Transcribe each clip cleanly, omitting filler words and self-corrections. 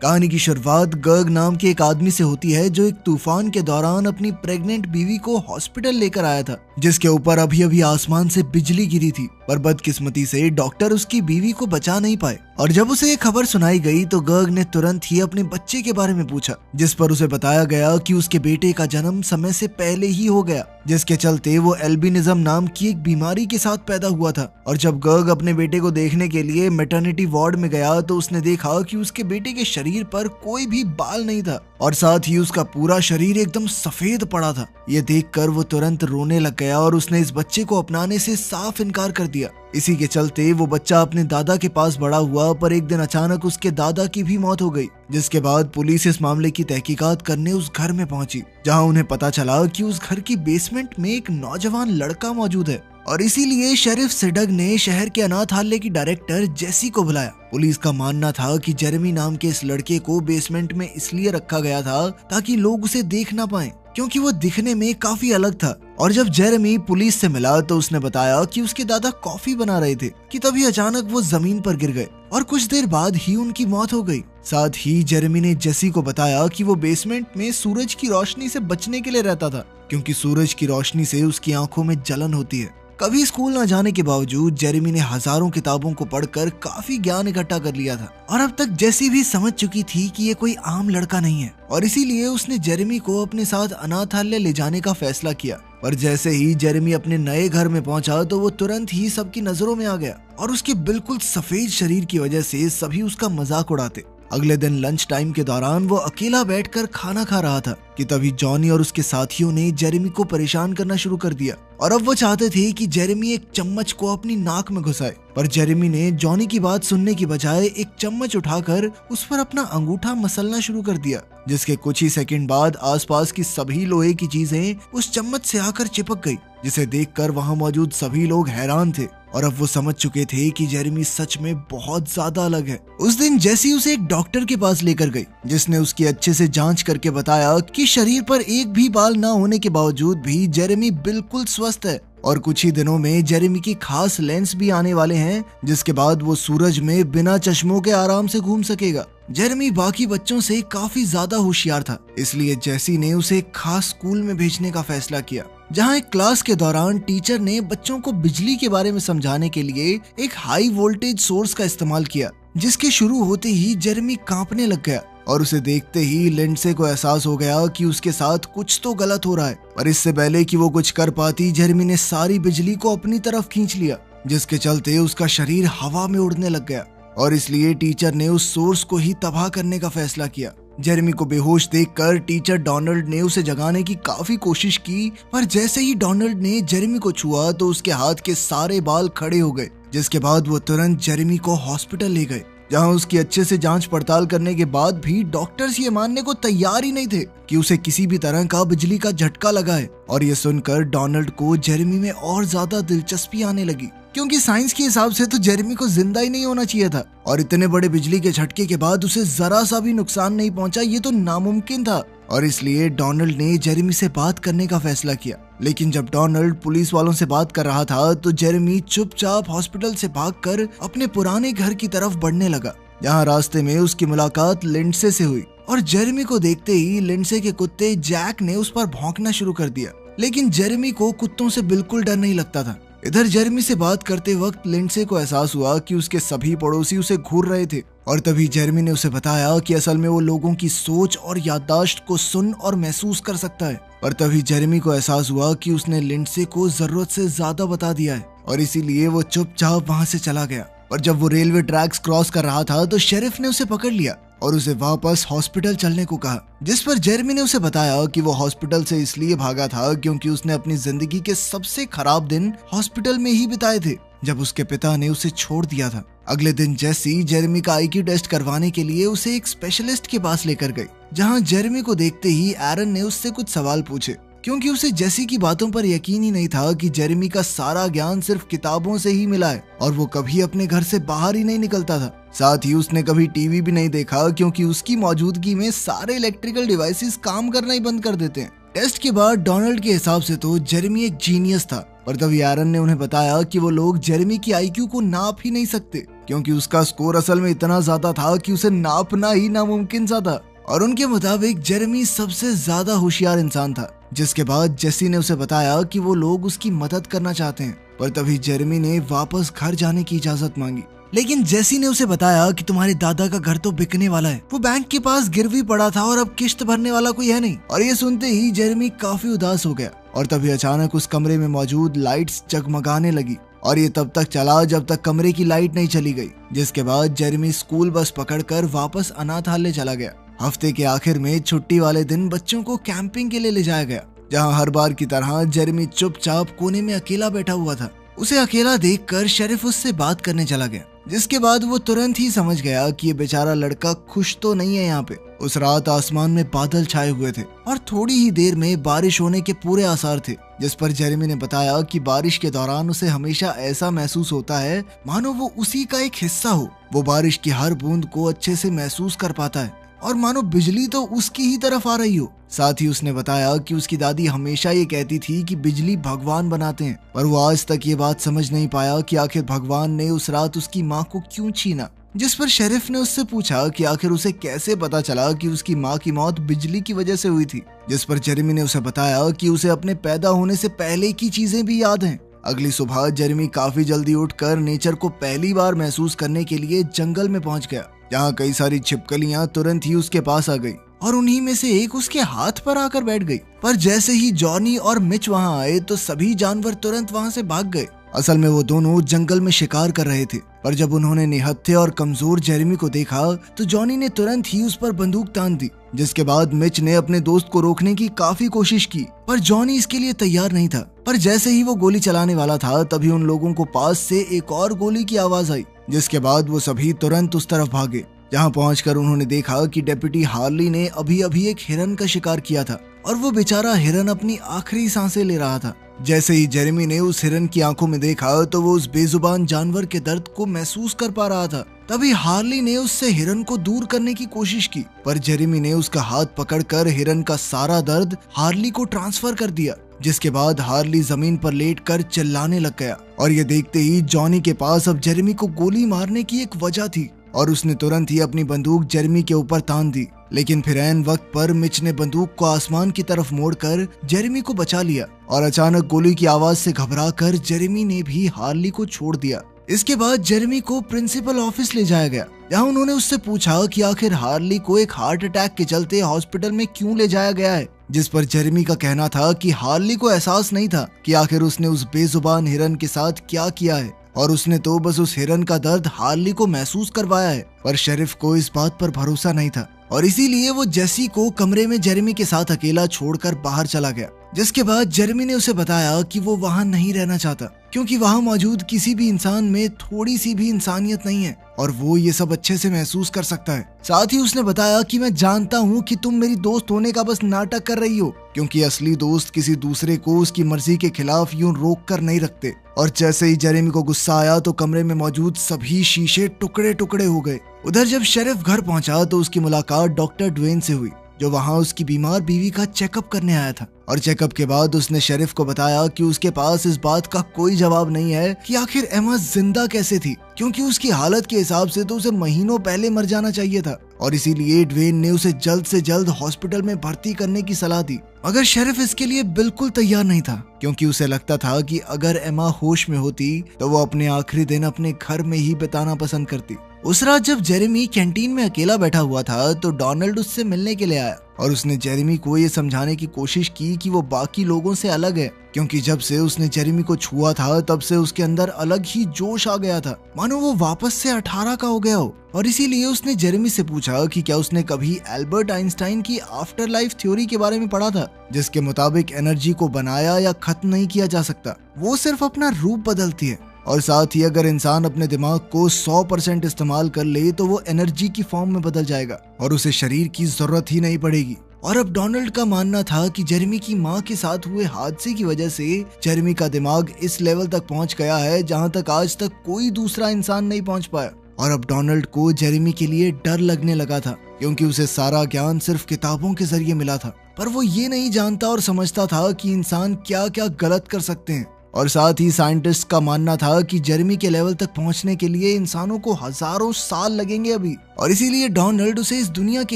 कहानी की शुरुआत गर्ग नाम के एक आदमी से होती है जो एक तूफान के दौरान अपनी प्रेग्नेंट बीवी को हॉस्पिटल लेकर आया था, जिसके ऊपर अभी अभी आसमान से बिजली गिरी थी। पर बदकिस्मती से डॉक्टर उसकी बीवी को बचा नहीं पाए और जब उसे ये खबर सुनाई गई तो गर्ग ने तुरंत ही अपने बच्चे के बारे में पूछा, जिस पर उसे बताया गया कि उसके बेटे का जन्म समय से पहले ही हो गया, जिसके चलते वो एल्बिनिज्म नाम की एक बीमारी के साथ पैदा हुआ था। और जब गर्ग अपने बेटे को देखने के लिए मैटरनिटी वार्ड में गया तो उसने देखा कि उसके बेटे के शरीर पर कोई भी बाल नहीं था और साथ ही उसका पूरा शरीर एकदम सफेद पड़ा था। ये देखकर वो तुरंत रोने लग गया और उसने इस बच्चे को अपनाने से साफ इनकार कर दिया। इसी के चलते वो बच्चा अपने दादा के पास बड़ा हुआ, पर एक दिन अचानक उसके दादा की भी मौत हो गई, जिसके बाद पुलिस इस मामले की तहकीकात करने उस घर में पहुंची, जहां उन्हें पता चला कि उस घर की बेसमेंट में एक नौजवान लड़का मौजूद है। और इसीलिए शेरिफ सिडग ने शहर के अनाथालय की डायरेक्टर जेसी को बुलाया। पुलिस का मानना था कि जेरेमी नाम के इस लड़के को बेसमेंट में इसलिए रखा गया था ताकि लोग उसे देख ना पाएं, क्योंकि वो दिखने में काफी अलग था। और जब जेरेमी पुलिस से मिला तो उसने बताया कि उसके दादा कॉफी बना रहे थे कि तभी अचानक वो जमीन पर गिर गए और कुछ देर बाद ही उनकी मौत हो गई। साथ ही जेरेमी ने जेसी को बताया कि वो बेसमेंट में सूरज की रोशनी से बचने के लिए रहता था, क्योंकि सूरज की रोशनी से उसकी आंखों में जलन होती है। कभी स्कूल न जाने के बावजूद जेरेमी ने हजारों किताबों को पढ़कर काफी ज्ञान इकट्ठा कर लिया था और अब तक जेसी भी समझ चुकी थी कि ये कोई आम लड़का नहीं है और इसीलिए उसने जेरेमी को अपने साथ अनाथालय ले जाने का फैसला किया। पर जैसे ही जेरेमी अपने नए घर में पहुंचा तो वो तुरंत ही सबकी नजरों में आ गया और उसके बिल्कुल सफेद शरीर की वजह से सभी उसका मजाक उड़ाते। अगले दिन लंच टाइम के दौरान वो अकेला बैठकर खाना खा रहा था कि तभी जॉनी और उसके साथियों ने जेरेमी को परेशान करना शुरू कर दिया और अब वो चाहते थे कि जेरेमी एक चम्मच को अपनी नाक में घुसाए। पर जेरेमी ने जॉनी की बात सुनने की बजाय एक चम्मच उठाकर उस पर अपना अंगूठा मसलना शुरू कर दिया, जिसके कुछ ही सेकंड बाद आसपास की सभी लोहे की चीजें उस चम्मच से आकर चिपक गई, जिसे देखकर वहां मौजूद सभी लोग हैरान थे और अब वो समझ चुके थे कि जेरेमी सच में बहुत ज्यादा अलग है। उस दिन जेसी उसे एक डॉक्टर के पास लेकर गई, जिसने उसकी अच्छे से जांच करके बताया कि शरीर पर एक भी बाल ना होने के बावजूद भी जेरेमी बिल्कुल स्वस्थ है और कुछ ही दिनों में जेरेमी की खास लेंस भी आने वाले हैं, जिसके बाद वो सूरज में बिना चश्मों के आराम से घूम सकेगा। जेरेमी बाकी बच्चों से काफी ज्यादा होशियार था, इसलिए जेसी ने उसे एक खास स्कूल में भेजने का फैसला किया, जहां एक क्लास के दौरान टीचर ने बच्चों को बिजली के बारे में समझाने के लिए एक हाई वोल्टेज सोर्स का इस्तेमाल किया, जिसके शुरू होते ही जेरेमी कांपने लग गया और उसे देखते ही लिंडसे को एहसास हो गया कि उसके साथ कुछ तो गलत हो रहा है। और इससे पहले कि वो कुछ कर पाती, जेरेमी ने सारी बिजली को अपनी तरफ खींच लिया, जिसके चलते उसका शरीर हवा में उड़ने लग गया और इसलिए टीचर ने उस सोर्स को ही तबाह करने का फैसला किया। जेरेमी को बेहोश देखकर टीचर डोनाल्ड ने उसे जगाने की काफी कोशिश की, पर जैसे ही डोनाल्ड ने जेरेमी को छुआ तो उसके हाथ के सारे बाल खड़े हो गए, जिसके बाद वो तुरंत जेरेमी को हॉस्पिटल ले गए, जहां उसकी अच्छे से जांच पड़ताल करने के बाद भी डॉक्टर्स ये मानने को तैयार ही नहीं थे कि उसे किसी भी तरह का बिजली का झटका लगा है। और ये सुनकर डोनाल्ड को जेरेमी में और ज्यादा दिलचस्पी आने लगी, क्योंकि साइंस के हिसाब से तो जेरेमी को जिंदा ही नहीं होना चाहिए था और इतने बड़े बिजली के झटके के बाद उसे जरा सा भी नुकसान नहीं पहुंचा, ये तो नामुमकिन था। और इसलिए डोनाल्ड ने जेरेमी से बात करने का फैसला किया। लेकिन जब डोनाल्ड पुलिस वालों से बात कर रहा था तो जेरेमी चुपचाप हॉस्पिटल से भागकर अपने पुराने घर की तरफ बढ़ने लगा, जहां रास्ते में उसकी मुलाकात लिंडसे से हुई और जेरेमी को देखते ही लिंडसे के कुत्ते जैक ने उस पर भौंकना शुरू कर दिया। लेकिन जेरेमी को कुत्तों से बिल्कुल डर नहीं लगता था। इधर जेरेमी से बात करते वक्त लिंडसे को एहसास हुआ कि उसके सभी पड़ोसी उसे घूर रहे थे और तभी जेरेमी ने उसे बताया कि असल में वो लोगों की सोच और याददाश्त को सुन और महसूस कर सकता है। पर तभी जेरेमी को एहसास हुआ कि उसने लिंडसे को जरूरत से ज्यादा बता दिया है और इसीलिए वो चुपचाप वहां से चला गया। और जब वो रेलवे ट्रैक्स क्रॉस कर रहा था तो शेरिफ ने उसे पकड़ लिया और उसे वापस हॉस्पिटल चलने को कहा, जिस पर जेरेमी ने उसे बताया कि वो हॉस्पिटल से इसलिए भागा था क्योंकि उसने अपनी जिंदगी के सबसे खराब दिन हॉस्पिटल में ही बिताए थे, जब उसके पिता ने उसे छोड़ दिया था। अगले दिन जेसी जेरेमी का आईक्यू टेस्ट करवाने के लिए उसे एक स्पेशलिस्ट के पास लेकर गई, जहां जेरेमी को देखते ही एरन ने उससे कुछ सवाल पूछे, क्योंकि उसे जेसी की बातों पर यकीन ही नहीं था कि जेरेमी का सारा ज्ञान सिर्फ किताबों से ही मिला है और वो कभी अपने घर से बाहर ही नहीं निकलता था। साथ ही उसने कभी टीवी भी नहीं देखा, क्योंकि उसकी मौजूदगी में सारे इलेक्ट्रिकल डिवाइसेस काम करना ही बंद कर देते हैं। टेस्ट के बाद डोनाल्ड के हिसाब से तो जेरेमी एक जीनियस था, पर तभी एरन ने उन्हें बताया कि वो लोग जेरेमी की आईक्यू को नाप ही नहीं सकते क्योंकि उसका स्कोर असल में इतना ज्यादा था कि उसे नापना ही नामुमकिन सा था। और उनके मुताबिक जेरेमी सबसे ज्यादा होशियार इंसान था। जिसके बाद जेसी ने उसे बताया कि वो लोग उसकी मदद करना चाहते हैं, पर तभी जेरेमी ने वापस घर जाने की इजाजत मांगी। लेकिन जेसी ने उसे बताया कि तुम्हारे दादा का घर तो बिकने वाला है, वो बैंक के पास गिरवी पड़ा था और अब किश्त भरने वाला कोई है नहीं। और ये सुनते ही जेरेमी काफी उदास हो गया और तभी अचानक उस कमरे में मौजूद लाइट्स जगमगाने लगी। और ये तब तक चला जब तक कमरे की लाइट नहीं चली गई। जिसके बाद जेरेमी स्कूल बस पकड़कर वापस अनाथालय चला गया। हफ्ते के आखिर में छुट्टी वाले दिन बच्चों को कैंपिंग के लिए ले जाया गया, जहाँ हर बार की तरह जेरेमी चुपचाप कोने में अकेला बैठा हुआ था। उसे अकेला देखकर शेरिफ उससे बात करने चला गया, जिसके बाद वो तुरंत ही समझ गया कि ये बेचारा लड़का खुश तो नहीं है यहाँ पे। उस रात आसमान में बादल छाए हुए थे और थोड़ी ही देर में बारिश होने के पूरे आसार थे, जिस पर जेरेमी ने बताया कि बारिश के दौरान उसे हमेशा ऐसा महसूस होता है मानो वो उसी का एक हिस्सा हो। वो बारिश की हर बूंद को अच्छे से महसूस कर पाता है और मानो बिजली तो उसकी ही तरफ आ रही हो। साथ ही उसने बताया कि उसकी दादी हमेशा ये कहती थी कि बिजली भगवान बनाते हैं, पर वो आज तक ये बात समझ नहीं पाया कि आखिर भगवान ने उस रात उसकी माँ को क्यों छीना। जिस पर शेरिफ ने उससे पूछा कि आखिर उसे कैसे पता चला कि उसकी माँ की मौत बिजली की वजह से हुई थी। जिस पर जेरेमी ने उसे बताया कि उसे अपने पैदा होने से पहले की चीजें भी याद हैं। अगली सुबह जेरेमी काफी जल्दी उठकर नेचर को पहली बार महसूस करने के लिए जंगल में पहुंच गया, जहाँ कई सारी छिपकलियां तुरंत ही उसके पास आ गई और उन्हीं में से एक उसके हाथ पर आकर बैठ गई। पर जैसे ही जॉनी और मिच वहां आए तो सभी जानवर तुरंत वहां से भाग गए। असल में वो दोनों जंगल में शिकार कर रहे थे, पर जब उन्होंने निहत्थे और कमजोर जेरेमी को देखा तो जॉनी ने तुरंत ही उस पर बंदूक तान दी। जिसके बाद मिच ने अपने दोस्त को रोकने की काफी कोशिश की, पर जॉनी इसके लिए तैयार नहीं था। पर जैसे ही वो गोली चलाने वाला था तभी उन लोगों को पास से एक और गोली की आवाज आई, जिसके बाद वो सभी तुरंत उस तरफ भागे। जहाँ पहुंचकर उन्होंने देखा कि डेप्यूटी हार्ली ने अभी अभी एक हिरन का शिकार किया था और वो बेचारा हिरन अपनी आखिरी सांसें ले रहा था। जैसे ही जेरेमी ने उस हिरन की आंखों में देखा तो वो उस बेजुबान जानवर के दर्द को महसूस कर पा रहा था। तभी हार्ली ने उससे हिरन को दूर करने की कोशिश की, पर जेरेमी ने उसका हाथ पकड़कर हिरन का सारा दर्द हार्ली को ट्रांसफर कर दिया। जिसके बाद हार्ली जमीन पर लेटकर चिल्लाने लग गया और ये देखते ही जॉनी के पास अब जेरेमी को गोली मारने की एक वजह थी और उसने तुरंत ही अपनी बंदूक जेरेमी के ऊपर तान दी। लेकिन फिर ऐन वक्त पर मिच ने बंदूक को आसमान की तरफ मोड़कर जेरेमी को बचा लिया और अचानक गोली की आवाज से घबराकर जेरेमी ने भी हार्ली को छोड़ दिया। इसके बाद जेरेमी को प्रिंसिपल ऑफिस ले जाया गया, जहां उन्होंने उससे पूछा कि आखिर हार्ली को एक हार्ट अटैक के चलते हॉस्पिटल में क्यों ले जाया गया है। जिस पर जेरेमी का कहना था कि हार्ली को एहसास नहीं था कि आखिर उसने उस बेजुबान हिरन के साथ क्या किया है और उसने तो बस उस हिरन का दर्द हार्ली को महसूस करवाया है। पर शेरिफ को इस बात पर भरोसा नहीं था और इसीलिए वो जेसी को कमरे में जेरेमी के साथ अकेला छोड़कर बाहर चला गया। जिसके बाद जेरेमी ने उसे बताया कि वो वहाँ नहीं रहना चाहता, क्योंकि वहाँ मौजूद किसी भी इंसान में थोड़ी सी भी इंसानियत नहीं है और वो ये सब अच्छे से महसूस कर सकता है। साथ ही उसने बताया कि मैं जानता हूँ कि तुम मेरी दोस्त होने का बस नाटक कर रही हो, क्योंकि असली दोस्त किसी दूसरे को उसकी मर्जी के खिलाफ यूं रोक कर नहीं रखते। और जैसे ही जेरेमी को गुस्सा आया तो कमरे में मौजूद सभी शीशे टुकड़े टुकड़े हो गए। उधर जब शेरिफ घर पहुंचा तो उसकी मुलाकात डॉक्टर ड्वेन से हुई, जो वहां उसकी बीमार बीवी का चेकअप करने आया था। और चेकअप के बाद उसने शेरिफ को बताया कि उसके पास इस बात का कोई जवाब नहीं है कि आखिर एमा जिंदा कैसे थी, क्योंकि उसकी हालत के हिसाब से तो उसे महीनों पहले मर जाना चाहिए था और इसीलिए ड्वेन ने उसे जल्द से जल्द हॉस्पिटल में भर्ती करने की सलाह दी। मगर शेरिफ इसके लिए बिल्कुल तैयार नहीं था, क्योंकि उसे लगता था कि अगर एमा होश में होती तो वो अपने आखिरी दिन अपने घर में ही बिताना पसंद करती। उस रात जब जेरेमी कैंटीन में अकेला बैठा हुआ था तो डोनाल्ड उससे मिलने के लिए आया और उसने जेरेमी को ये समझाने की कोशिश की कि वो बाकी लोगों से अलग है, क्योंकि जब से उसने जेरेमी को छुआ था तब से उसके अंदर अलग ही जोश आ गया था, मानो वो वापस से 18 का हो गया हो। और इसीलिए उसने जेरेमी से पूछा कि क्या उसने कभी एल्बर्ट आइंस्टाइन की आफ्टर लाइफ थ्योरी के बारे में पढ़ा था, जिसके मुताबिक एनर्जी को बनाया या खत्म नहीं किया जा सकता, वो सिर्फ अपना रूप बदलती है। और साथ ही अगर इंसान अपने दिमाग को 100% इस्तेमाल कर ले तो वो एनर्जी की फॉर्म में बदल जाएगा और उसे शरीर की जरूरत ही नहीं पड़ेगी। और अब डोनाल्ड का मानना था कि जेरेमी की माँ के साथ हुए हादसे की वजह से जेरेमी का दिमाग इस लेवल तक पहुंच गया है जहां तक आज तक कोई दूसरा इंसान नहीं पहुंच पाया। और अब डोनाल्ड को जेरेमी के लिए डर लगने लगा था, क्योंकि उसे सारा ज्ञान सिर्फ किताबों के जरिए मिला था, पर वो ये नहीं जानता और समझता था कि इंसान क्या क्या गलत कर सकते हैं और साथ ही साइंटिस्ट का मानना था कि जेरेमी के लेवल तक पहुंचने के लिए इंसानों को हजारों साल लगेंगे अभी, और इसीलिए डोनाल्ड उसे इस दुनिया के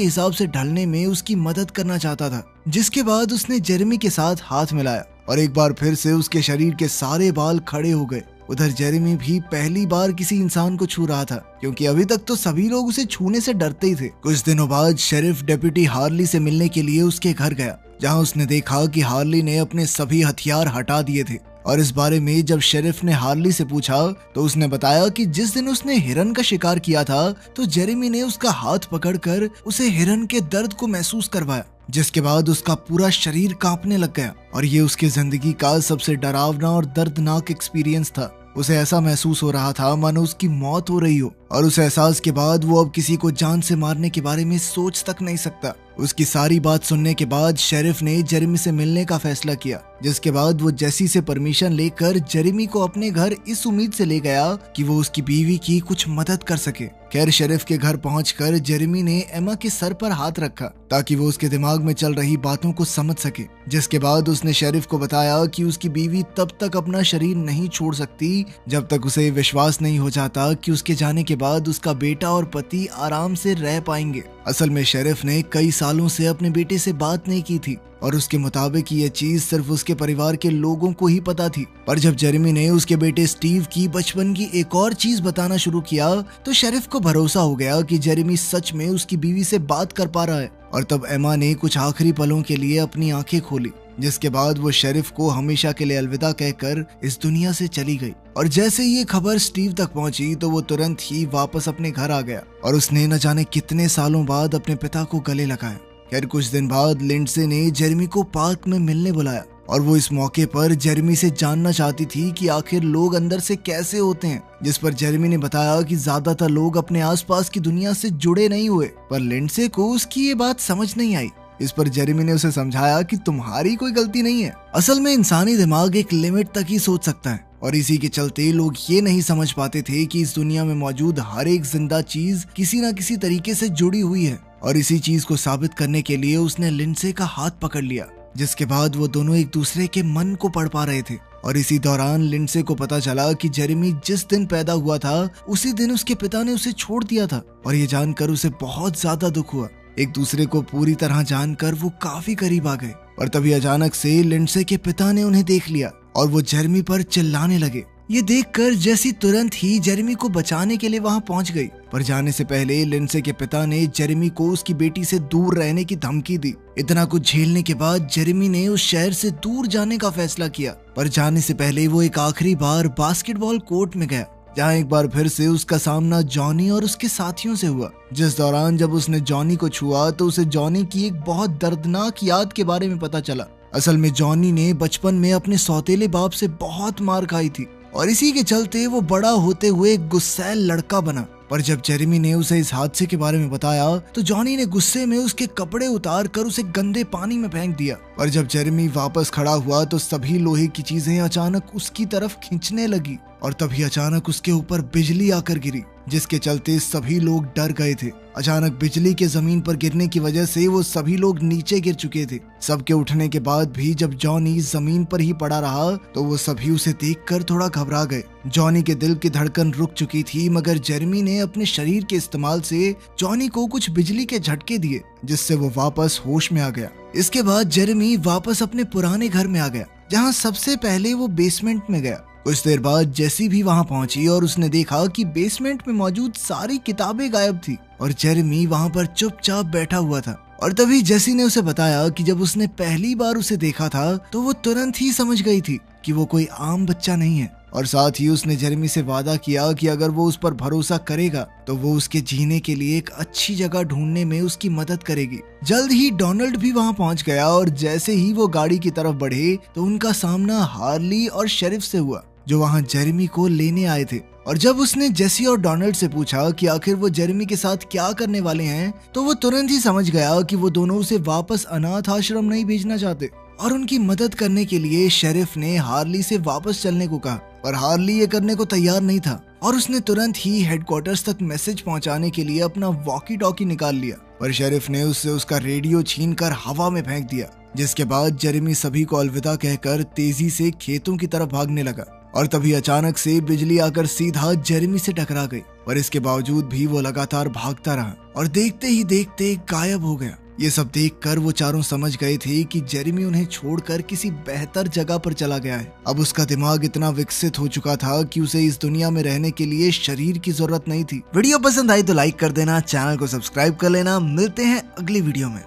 हिसाब से ढलने में उसकी मदद करना चाहता था। जिसके बाद उसने जेरेमी के साथ हाथ मिलाया और एक बार फिर से उसके शरीर के सारे बाल खड़े हो गए। उधर जेरेमी भी पहली बार किसी इंसान को छू रहा था, क्योंकि अभी तक तो सभी लोग उसे छूने से डरते ही थे। कुछ दिनों बाद शेरिफ डेप्यूटी हार्ली से मिलने के लिए उसके घर गया, जहां उसने देखा कि हार्ली ने अपने सभी हथियार हटा दिए थे। और इस बारे में जब शेरिफ ने हार्ली से पूछा तो उसने बताया कि जिस दिन उसने हिरन का शिकार किया था तो जेरेमी ने उसका हाथ पकड़कर उसे हिरन के दर्द को महसूस करवाया, जिसके बाद उसका पूरा शरीर कांपने लग गया। और ये उसकी जिंदगी का सबसे डरावना और दर्दनाक एक्सपीरियंस था। उसे ऐसा महसूस हो रहा था मानो उसकी मौत हो रही हो, और उस एहसास के बाद वो अब किसी को जान से मारने के बारे में सोच तक नहीं सकता। उसकी सारी बात सुनने के बाद शेरिफ ने जेरेमी से मिलने का फैसला किया, जिसके बाद वो जेसी से परमिशन लेकर जेरेमी को अपने घर इस उम्मीद से ले गया कि वो उसकी बीवी की कुछ मदद कर सके। खैर, शेरिफ के घर पहुंचकर जेरेमी ने एमा के सर पर हाथ रखा ताकि वो उसके दिमाग में चल रही बातों को समझ सके। जिसके बाद उसने शेरिफ को बताया कि उसकी बीवी तब तक अपना शरीर नहीं छोड़ सकती जब तक उसे विश्वास नहीं हो जाता कि उसके जाने के बाद उसका बेटा और पति आराम से रह पाएंगे। असल में शेरिफ ने कई सालों से अपने बेटे से बात नहीं की थी और उसके मुताबिक ये चीज सिर्फ उसके परिवार के लोगों को ही पता थी। पर जब जेरेमी ने उसके बेटे स्टीव की बचपन की एक और चीज बताना शुरू किया तो शेरिफ को भरोसा हो गया कि जेरेमी सच में उसकी बीवी से बात कर पा रहा है। और तब एमा ने कुछ आखिरी पलों के लिए अपनी आंखें खोली, जिसके बाद वो शेरिफ को हमेशा के लिए अलविदा कहकर इस दुनिया से चली गई। और जैसे ये खबर स्टीव तक पहुंची तो वो तुरंत ही वापस अपने घर आ गया और उसने न जाने कितने सालों बाद अपने पिता को गले लगाया। खैर, कुछ दिन बाद लिंडसे ने जेरेमी को पार्क में मिलने बुलाया और वो इस मौके पर जेरेमी से जानना चाहती थी कि आखिर लोग अंदर से कैसे होते हैं। जिस पर जेरेमी ने बताया कि ज्यादातर लोग अपने आसपास की दुनिया से जुड़े नहीं हुए, पर लिंडसे को उसकी ये बात समझ नहीं आई। इस पर जेरेमी ने उसे समझाया कि तुम्हारी कोई गलती नहीं है, असल में इंसानी दिमाग एक लिमिट तक ही सोच सकता है, और इसी के चलते लोग ये नहीं समझ पाते थे कि इस दुनिया में मौजूद हर एक जिंदा चीज किसी न किसी तरीके से जुड़ी हुई है। और इसी चीज को साबित करने के लिए उसने लिंडसे का हाथ पकड़ लिया, जिसके बाद वो दोनों एक दूसरे के मन को पढ़ पा रहे थे। और इसी दौरान लिंडसे को पता चला कि जेरेमी जिस दिन पैदा हुआ था उसी दिन उसके पिता ने उसे छोड़ दिया था, और ये जानकर उसे बहुत ज्यादा दुख हुआ। एक दूसरे को पूरी तरह जानकर वो काफी करीब आ गए, और तभी अचानक से लिंडसे के पिता ने उन्हें देख लिया और वो जेरेमी पर चिल्लाने लगे। ये देखकर जेसी तुरंत ही जेरेमी को बचाने के लिए वहां पहुंच गई, पर जाने से पहले लिंडसे के पिता ने जेरेमी को उसकी बेटी से दूर रहने की धमकी दी। इतना कुछ झेलने के बाद जेरेमी ने उस शहर से दूर जाने का फैसला किया, पर जाने से पहले वो एक आखिरी बार बास्केटबॉल कोर्ट में गया, जहाँ एक बार फिर से उसका सामना जॉनी और उसके साथियों से हुआ। जिस दौरान जब उसने जॉनी को छुआ तो उसे जॉनी की एक बहुत दर्दनाक याद के बारे में पता चला। असल में जॉनी ने बचपन में अपने सौतेले बाप से बहुत मार खाई थी, और इसी के चलते वो बड़ा होते हुए एक गुस्सैल लड़का बना। पर जब जेरेमी ने उसे इस हादसे के बारे में बताया तो जॉनी ने गुस्से में उसके कपड़े उतार कर उसे गंदे पानी में फेंक दिया। और जब जेरेमी वापस खड़ा हुआ तो सभी लोहे की चीजें अचानक उसकी तरफ खींचने लगी, और तभी अचानक उसके ऊपर बिजली आकर गिरी, जिसके चलते सभी लोग डर गए थे। अचानक बिजली के जमीन पर गिरने की वजह से वो सभी लोग नीचे गिर चुके थे। सबके उठने के बाद भी जब जॉनी जमीन पर ही पड़ा रहा तो वो सभी उसे देखकर थोड़ा घबरा गए। जॉनी के दिल की धड़कन रुक चुकी थी, मगर जेरेमी ने अपने शरीर के इस्तेमाल से जॉनी को कुछ बिजली के झटके दिए, जिससे वो वापस होश में आ गया। इसके बाद जेरेमी वापस अपने पुराने घर में आ गया, जहाँ सबसे पहले वो बेसमेंट में गया। कुछ देर बाद जेसी भी वहां पहुंची और उसने देखा कि बेसमेंट में मौजूद सारी किताबें गायब थी और जेरेमी वहां पर चुपचाप बैठा हुआ था। और तभी जेसी ने उसे बताया कि जब उसने पहली बार उसे देखा था तो वो तुरंत ही समझ गई थी कि वो कोई आम बच्चा नहीं है, और साथ ही उसने जेरेमी से वादा किया कि अगर वो उस पर भरोसा करेगा तो वो उसके जीने के लिए एक अच्छी जगह ढूंढने में उसकी मदद करेगी। जल्द ही डोनाल्ड भी वहां पहुंच गया, और जैसे ही वो गाड़ी की तरफ बढ़े तो उनका सामना हार्ली और शेरिफ से हुआ, जो वहां जेरेमी को लेने आए थे। और जब उसने जेसी और डोनाल्ड से पूछा कि आखिर वो जेरेमी के साथ क्या करने वाले हैं, तो वो तुरंत ही समझ गया कि वो दोनों उसे वापस अनाथ आश्रम नहीं भेजना चाहते, और उनकी मदद करने के लिए शेरिफ ने हार्ली से वापस चलने को कहा। पर हार्ली ये करने को तैयार नहीं था, और उसने तुरंत ही हेडक्वार्टर्स तक मैसेज पहुंचाने के लिए अपना वॉकी टॉकी निकाल लिया। पर शेरिफ ने उससे उसका रेडियो छीनकर हवा में फेंक दिया, जिसके बाद जेरेमी सभी को अलविदा कहकर तेजी से खेतों की तरफ भागने लगा और तभी अचानक से बिजली आकर सीधा जेरेमी से टकरा गई। पर इसके बावजूद भी वो लगातार भागता रहा और देखते ही देखते गायब हो गया। ये सब देखकर वो चारों समझ गए थे कि जेरेमी उन्हें छोड़कर किसी बेहतर जगह पर चला गया है। अब उसका दिमाग इतना विकसित हो चुका था कि उसे इस दुनिया में रहने के लिए शरीर की जरूरत नहीं थी। वीडियो पसंद आई तो लाइक कर देना, चैनल को सब्सक्राइब कर लेना। मिलते हैं अगली वीडियो में।